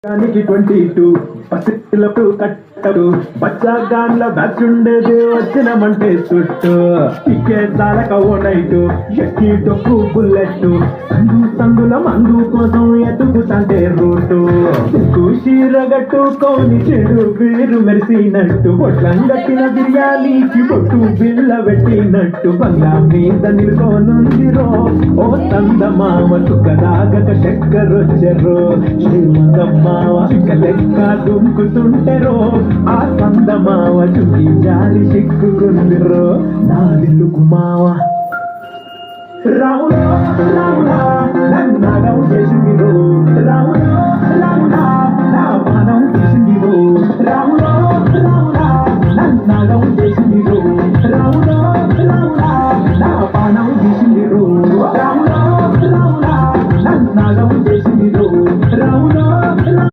దానికి 22 పసిలకు కట్టడు బచ్చాగాన్ల బ్యాచ్ ఉండేది వచ్చినమంటే చుట్టూ టికే చాలక ఓ నైటు ఎక్కి డొక్కు బుల్లెట్ సందుల మందు కోసం ఎదుగుతంటే రూటు చీరగట్టుకోని చెడు వీరు మెరిసినట్టు బొట్లంగట్టిన బిర్యానీకి బొట్టు బిళ్ళ పెట్టినట్టు బంగా మీద నిలుకోనుందిరో ఓ సందమామ చుక్కదాగక చక్కరొచ్చరో శ్రీమంతమ్మావ లెక్క దుంకుతుంటెరో ఆ సందమావ చుట్టి జాలి చిక్కుకుందిరో నా విల్లుకు మావ రాముడా రాముడా నన్ను చేసిందిరో రాముడా రాముడా